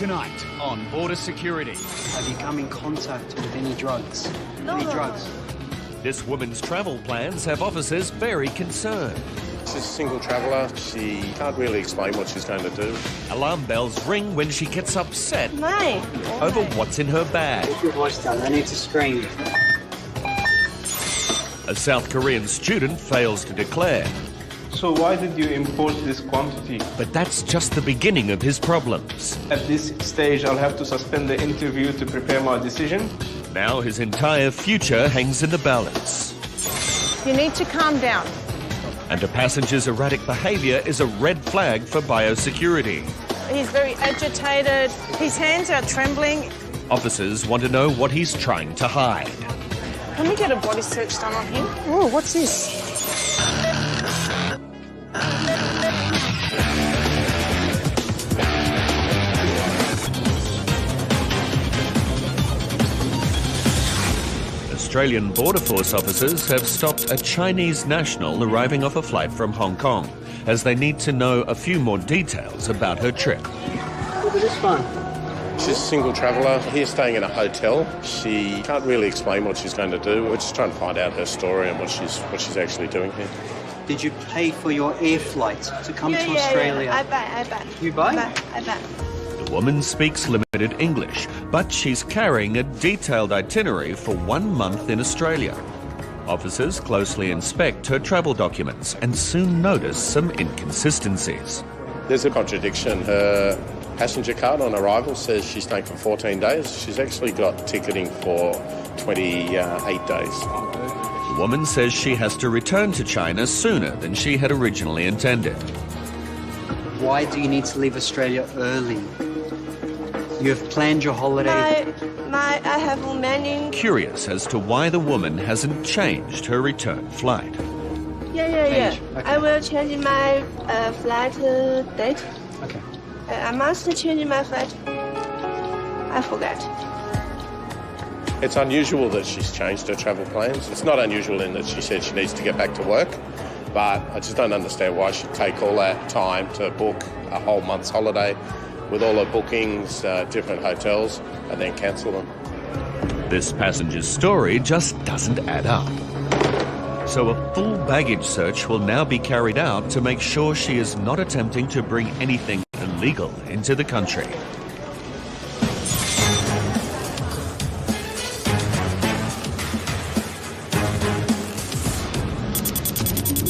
Tonight on Broder Security. Have you come in contact with any drugs? No. This woman's travel plans have officers very concerned. She's a single traveller. She can't really explain what she's going to do. Alarm bells ring when she gets upset Mate. over what's in her bag. Keep your voice down. I need to scream. A South Korean student fails to declare. So why did you import this quantity? But that's just the beginning of his problems. At this stage, I'll have to suspend the interview to prepare my decision. Now his entire future hangs in the balance. You need to calm down. And a passenger's erratic behaviour is a red flag for biosecurity. He's very agitated. His hands are trembling. Officers want to know what he's trying to hide. Can we get a body search done on him? Oh, what's this? Australian Border Force officers have stopped a Chinese national arriving off a flight from Hong Kong, as they need to know a few more details about her trip. Look at this one. She's a single traveller here staying in a hotel. She can't really explain what she's going to do. We're just trying to find out her story and what she's actually doing here. Did you pay for your air flight to come to Australia? I buy. You buy? I buy. The woman speaks limited English, but she's carrying a detailed itinerary for 1 month in Australia. Officers closely inspect her travel documents and soon notice some inconsistencies. There's a contradiction. Her passenger card on arrival says she's staying for 14 days. She's actually got ticketing for 28 days. The woman says she has to return to China sooner than she had originally intended. Why do you need to leave Australia early? You have planned your holiday. I have many. Curious as to why the woman hasn't changed her return flight. Yeah. Okay. I will change my flight date. Okay. I must change my flight. I forgot. It's unusual that she's changed her travel plans. It's not unusual in that she said she needs to get back to work, but I just don't understand why she'd take all that time to book a whole month's holiday with all her bookings, different hotels, and then cancel them. This passenger's story just doesn't add up. So a full baggage search will now be carried out to make sure she is not attempting to bring anything illegal into the country.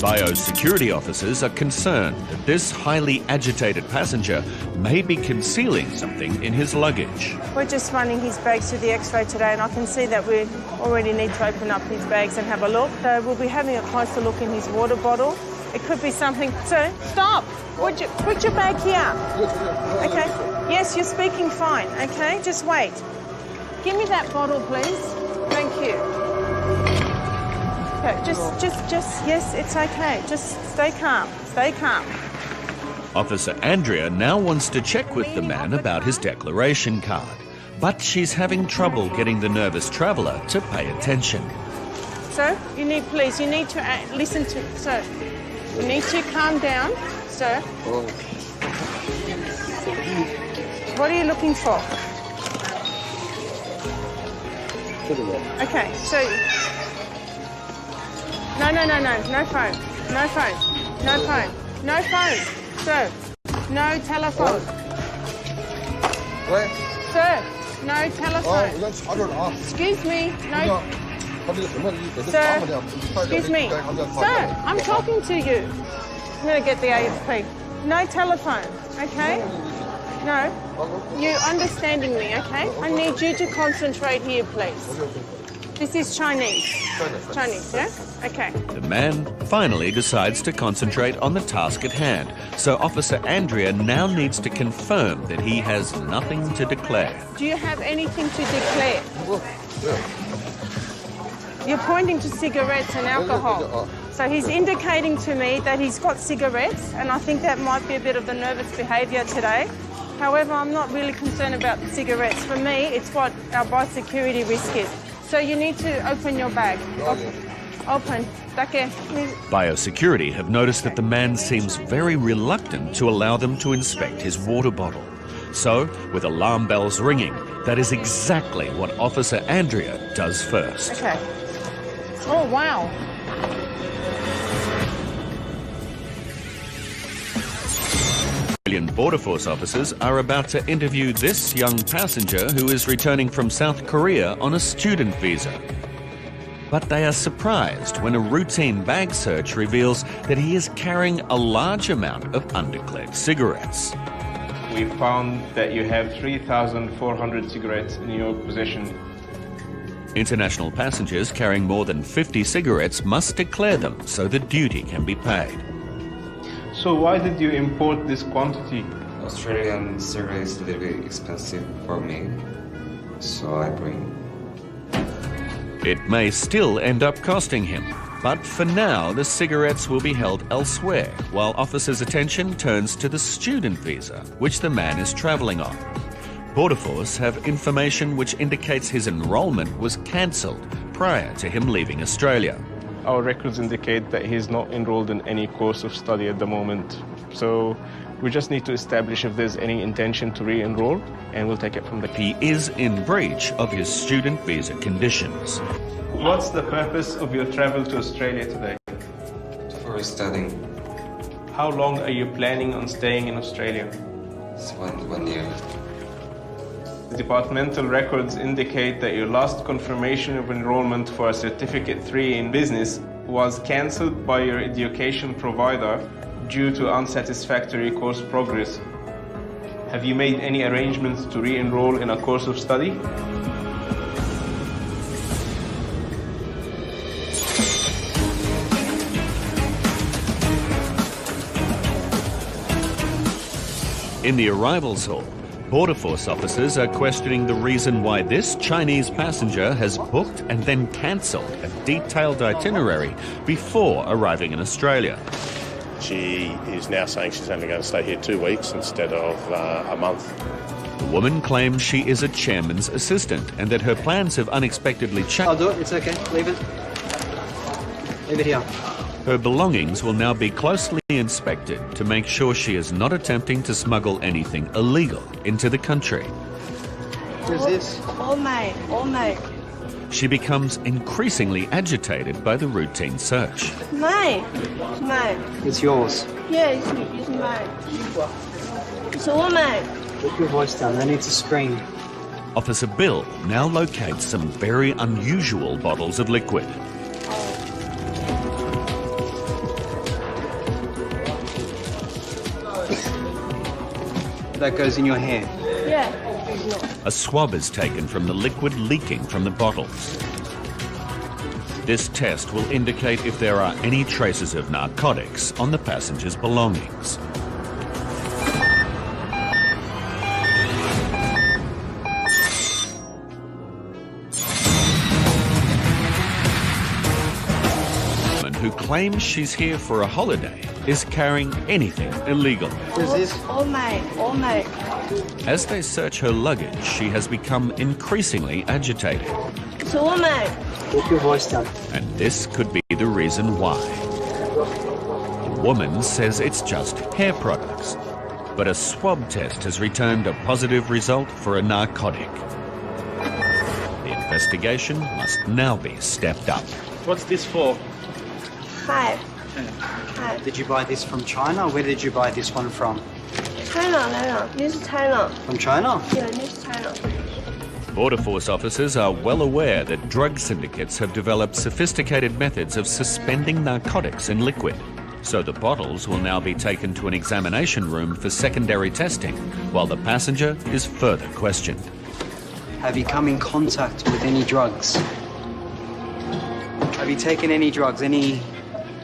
Biosecurity officers are concerned that this highly agitated passenger may be concealing something in his luggage. We're just running his bags through the X-ray today, and I can see that we already need to open up his bags and have a look. So we'll be having a closer look in his water bottle. It could be something. Sir, stop! Put your bag here. Okay. Yes, you're speaking fine. Okay, just wait. Give me that bottle, please. Thank you. Okay, just, yes, it's okay. Just stay calm. Stay calm. Officer Andrea now wants to check with the man about his declaration card, but she's having trouble getting the nervous traveller to pay attention. Sir, you need to listen to, sir. You need to calm down, sir. What are you looking for? Okay, so... No phone. Sir, no telephone. Where? Sir, no telephone. I don't ask. Excuse me, no. Sir, excuse me. Sir, I'm talking to you. I'm going to get the AFP. No telephone, okay? No. You're understanding me, okay? I need you to concentrate here, please. This is Chinese. Chinese, yeah? Okay. The man finally decides to concentrate on the task at hand, so Officer Andrea now needs to confirm that he has nothing to declare. Do you have anything to declare? You're pointing to cigarettes and alcohol. So he's indicating to me that he's got cigarettes, and I think that might be a bit of the nervous behaviour today. However, I'm not really concerned about the cigarettes. For me, it's what our biosecurity risk is. So you need to open your bag. Open. Biosecurity have noticed that the man seems very reluctant to allow them to inspect his water bottle. So, with alarm bells ringing, that is exactly what Officer Andrea does first. Okay. Oh, wow. Australian Border Force officers are about to interview this young passenger who is returning from South Korea on a student visa. But they are surprised when a routine bag search reveals that he is carrying a large amount of undeclared cigarettes. We found that you have 3,400 cigarettes in your possession. International passengers carrying more than 50 cigarettes must declare them so the duty can be paid. So why did you import this quantity? Australian cigarettes is a little bit expensive for me, so I bring. It may still end up costing him, but for now the cigarettes will be held elsewhere while officers' attention turns to the student visa which the man is travelling on. Border Force have information which indicates his enrolment was cancelled prior to him leaving Australia. Our records indicate that he's not enrolled in any course of study at the moment. So we just need to establish if there's any intention to re-enroll, and we'll take it from there. He is in breach of his student visa conditions. What's the purpose of your travel to Australia today? For studying. How long are you planning on staying in Australia? It's one year. The departmental records indicate that your last confirmation of enrollment for a Certificate 3 in business was cancelled by your education provider due to unsatisfactory course progress. Have you made any arrangements to re-enroll in a course of study? In the arrivals hall, Border Force officers are questioning the reason why this Chinese passenger has booked and then cancelled a detailed itinerary before arriving in Australia. She is now saying she's only going to stay here 2 weeks instead of a month. The woman claims she is a chairman's assistant and that her plans have unexpectedly changed. I'll do it. It's okay. Leave it. Leave it here. Her belongings will now be closely inspected to make sure she is not attempting to smuggle anything illegal into the country. Who's this? Oh my. She becomes increasingly agitated by the routine search. Mine. It's yours. Yeah, it's mine. It's all mine. Put your voice down. No need to scream. Officer Bill now locates some very unusual bottles of liquid. That goes in your hair. Yeah. A swab is taken from the liquid leaking from the bottles. This test will indicate if there are any traces of narcotics on the passenger's belongings. Who claims she's here for a holiday is carrying anything illegal. Who's this? Oh my. As they search her luggage, she has become increasingly agitated. It's all mine. Put your voice down. And this could be the reason why. The woman says it's just hair products, but a swab test has returned a positive result for a narcotic. The investigation must now be stepped up. What's this for? Hi. Did you buy this from China? Where did you buy this one from? China. This is China. From China? Yeah, this is China. Border Force officers are well aware that drug syndicates have developed sophisticated methods of suspending narcotics in liquid. So the bottles will now be taken to an examination room for secondary testing, while the passenger is further questioned. Have you come in contact with any drugs? Have you taken any drugs? Any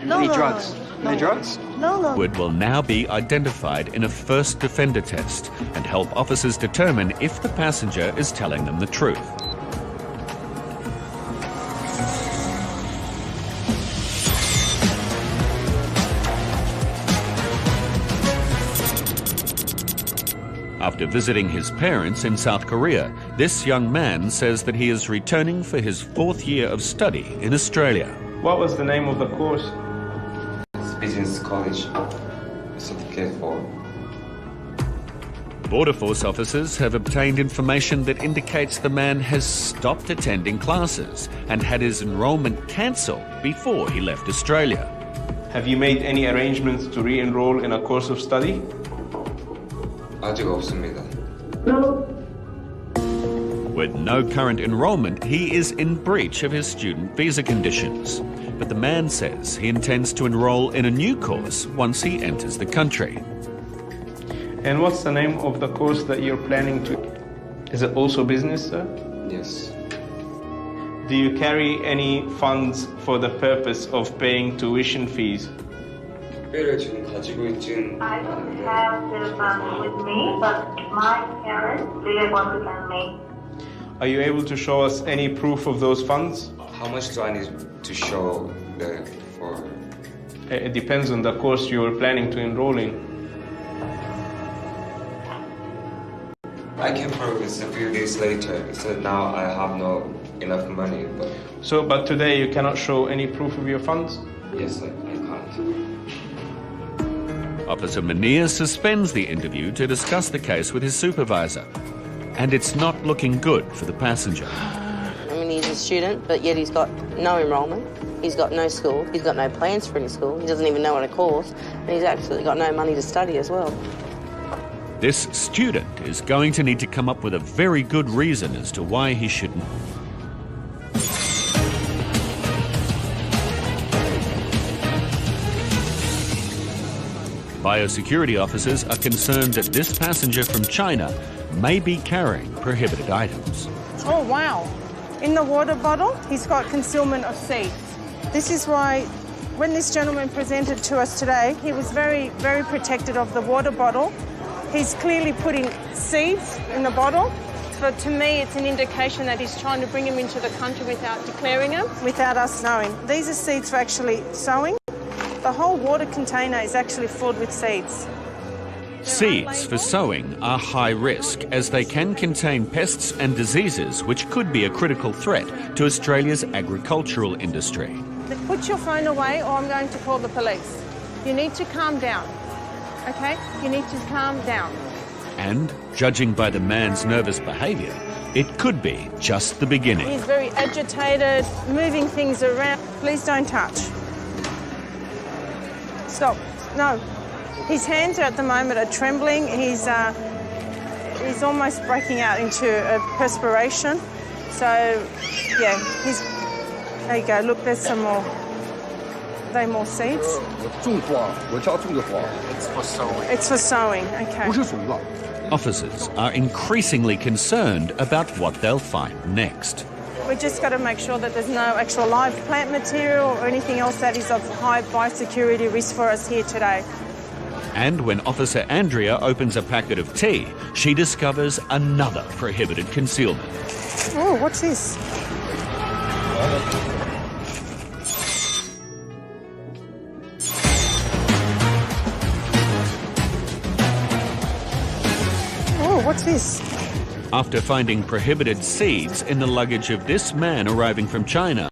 drugs? No drugs? No. Liquid will now be identified in a first defender test and help officers determine if the passenger is telling them the truth. After visiting his parents in South Korea, this young man says that he is returning for his 4th year of study in Australia. What was the name of the course? It's business college. Certificate 4. Border Force officers have obtained information that indicates the man has stopped attending classes and had his enrolment cancelled before he left Australia. Have you made any arrangements to re-enroll in a course of study? 아직 없습니다. With no current enrolment, he is in breach of his student visa conditions. But the man says he intends to enroll in a new course once he enters the country. And what's the name of the course that you're planning to? Is it also business, sir? Yes. Do you carry any funds for the purpose of paying tuition fees? 특별히 지금 가지고 있진 I don't have the funds with me, but my parents, they are going to lend me. Are you able to show us any proof of those funds? How much do I need to show there for? It depends on the course you are planning to enroll in. I can prove this a few days later. So now I have no enough money, but But today you cannot show any proof of your funds? yes, I can't. Officer Mania suspends the interview to discuss the case with his supervisor. And it's not looking good for the passenger. I mean, he's a student, but yet he's got no enrolment. He's got no school. He's got no plans for any school. He doesn't even know what a course. And he's absolutely got no money to study as well. This student is going to need to come up with a very good reason as to why he shouldn't. Biosecurity officers are concerned that this passenger from China may be carrying prohibited items. Oh, wow. In the water bottle, he's got concealment of seeds. This is why when this gentleman presented to us today, he was very, very protected of the water bottle. He's clearly putting seeds in the bottle. But to me, it's an indication that he's trying to bring him into the country without declaring him, without us knowing. These are seeds for actually sowing. The whole water container is actually filled with seeds. Seeds for sowing are high risk as they can contain pests and diseases which could be a critical threat to Australia's agricultural industry. Put your phone away or I'm going to call the police. You need to calm down, okay? You need to calm down. And, judging by the man's nervous behaviour, it could be just the beginning. He's very agitated, moving things around. Please don't touch. Stop. No. His hands at the moment are trembling. He's almost breaking out into a perspiration. So, yeah, there you go. Look, there's some more. Are they more seeds? It's for sowing. It's for sowing, okay. Officers are increasingly concerned about what they'll find next. We just got to make sure that there's no actual live plant material or anything else that is of high biosecurity risk for us here today. And when Officer Andrea opens a packet of tea, she discovers another prohibited concealment. Oh, what's this? Oh, what's this? After finding prohibited seeds in the luggage of this man arriving from China,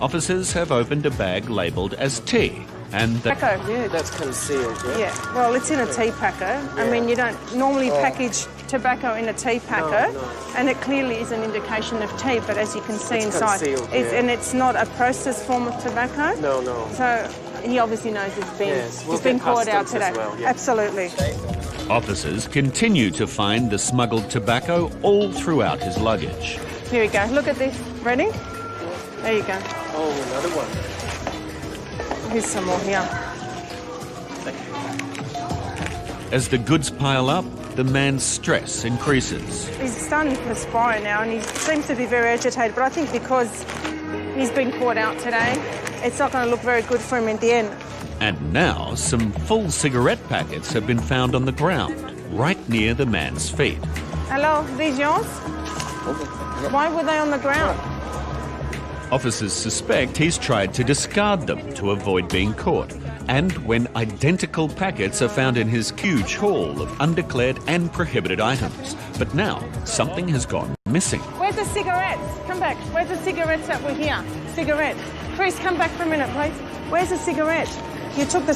officers have opened a bag labelled as tea. And Tobacco. Yeah, that's concealed, yeah? Yeah, well, it's in a tea packer. I mean, you don't normally package tobacco in a tea packer, and it clearly is an indication of tea, but as you can see It's inside, concealed, and it's not a processed form of tobacco. No. So he obviously knows it's been, Yes, we'll it's been get poured out customs today. as well, yeah. Absolutely. officers continue to find the smuggled tobacco all throughout his luggage. Here we go. Look at this. Ready? There you go. Oh, another one. Here's some more here. As the goods pile up, the man's stress increases. He's starting to perspire now, and he seems to be very agitated, but I think because he's been caught out today, it's not going to look very good for him in the end. And now some full cigarette packets have been found on the ground, right near the man's feet. Hello, these yours? Why were they on the ground? Officers suspect he's tried to discard them to avoid being caught. And when identical packets are found in his huge haul of undeclared and prohibited items. But now, something has gone missing. Where's the cigarettes? Come back. Where's the cigarettes that were here? Cigarette. Chris, come back for a minute, please. Where's the cigarette? You took the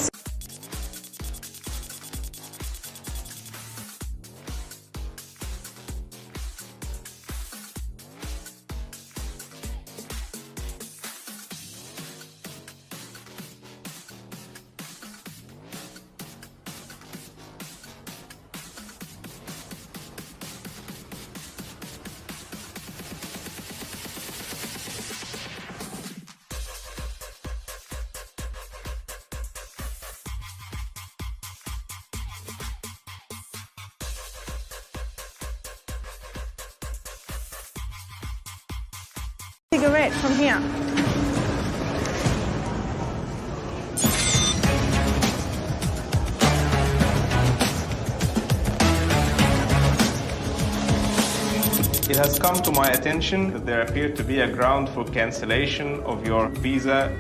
cigarette from here? It has come to my attention that there appeared to be a ground for cancellation of your visa.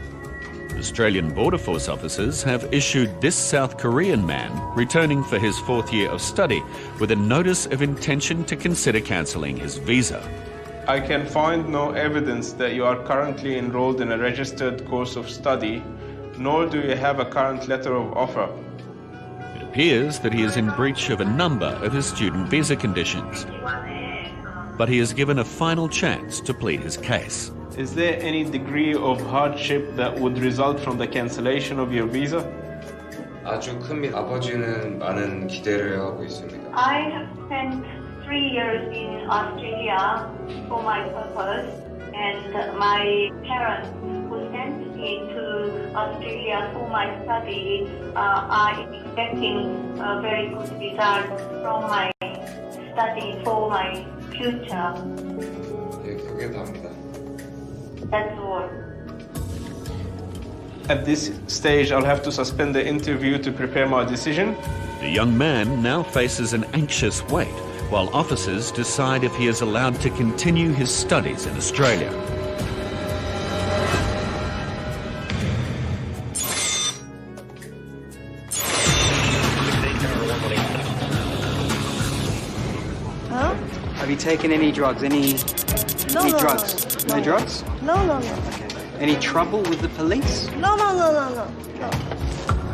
Australian Border Force officers have issued this South Korean man, returning for his 4th year of study, with a notice of intention to consider cancelling his visa. I can find no evidence that you are currently enrolled in a registered course of study, nor do you have a current letter of offer. It appears that he is in breach of a number of his student visa conditions, but he is given a final chance to plead his case. Is there any degree of hardship that would result from the cancellation of your visa? 아주 큰 및 아버지는 많은 기대를 하고 있습니다. I have spent 3 years in Australia for my purpose, and my parents who sent me to Australia for my study are expecting a very good result from my study for my future. 예, 그게 답니다. That's all. At this stage, I'll have to suspend the interview to prepare my decision. The young man now faces an anxious wait, while officers decide if he is allowed to continue his studies in Australia. Huh? Have you taken any drugs? Any drugs? No drugs? No. Okay. Any trouble with the police? No.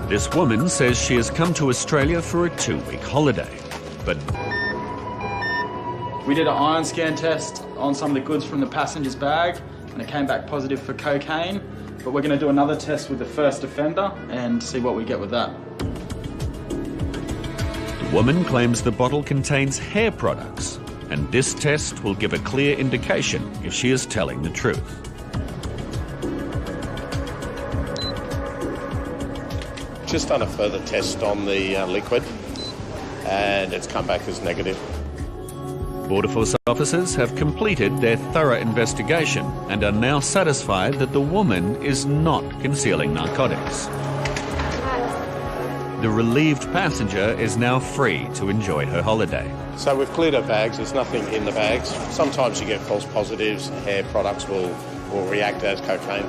This woman says she has come to Australia for a 2-week holiday, but we did an iron scan test on some of the goods from the passenger's bag, and it came back positive for cocaine. But we're going to do another test with the first offender and see what we get with that. the woman claims the bottle contains hair products, and this test will give a clear indication if she is telling the truth. Just done a further test on the liquid, and it's come back as negative. Border Force officers have completed their thorough investigation and are now satisfied that the woman is not concealing narcotics. The relieved passenger is now free to enjoy her holiday. So we've cleared her bags, there's nothing in the bags. Sometimes you get false positives, hair products will react as cocaine.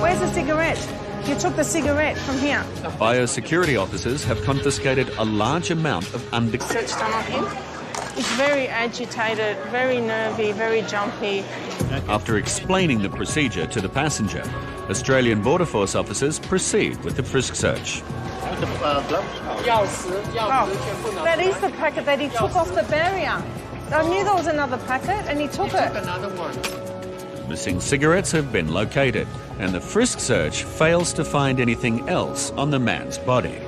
Where's the cigarette? You took the cigarette from here. Biosecurity officers have confiscated a large amount of Search done on him. He's very agitated, very nervy, very jumpy. After explaining the procedure to the passenger, Australian Border Force officers proceed with the frisk search. That is the packet that he took off the barrier. I knew there was another packet and he took it. Missing cigarettes have been located, and the frisk search fails to find anything else on the man's body.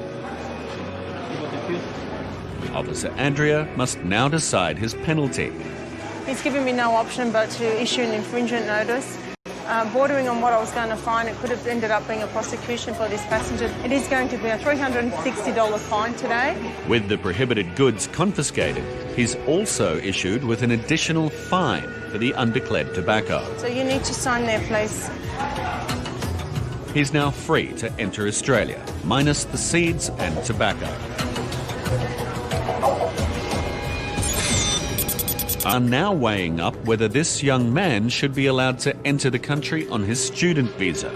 Officer Andrea must now decide his penalty. He's given me no option but to issue an infringement notice. Bordering on what I was going to fine, it could have ended up being a prosecution for this passenger. It is going to be a $360 fine today. With the prohibited goods confiscated, he's also issued with an additional fine for the undeclared tobacco. So you need to sign there, please. He's now free to enter Australia, minus the seeds and tobacco. Are now weighing up whether this young man should be allowed to enter the country on his student visa.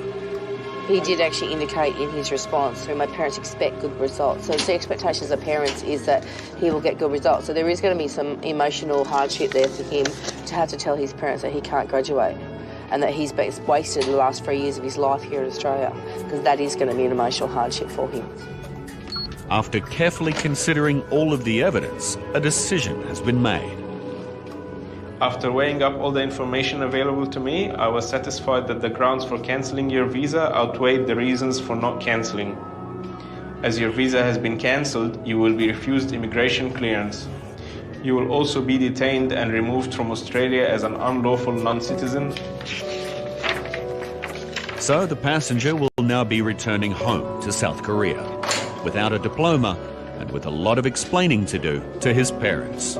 He did actually indicate in his response, so my parents expect good results. So the expectations of parents is that he will get good results. So there is going to be some emotional hardship there for him to have to tell his parents that he can't graduate and that he's wasted the last 3 years of his life here in Australia, because that is going to be an emotional hardship for him. After carefully considering all of the evidence, a decision has been made. After weighing up all the information available to me, I was satisfied that the grounds for cancelling your visa outweighed the reasons for not cancelling. As your visa has been cancelled, you will be refused immigration clearance. You will also be detained and removed from Australia as an unlawful non-citizen. So the passenger will now be returning home to South Korea, without a diploma and with a lot of explaining to do to his parents.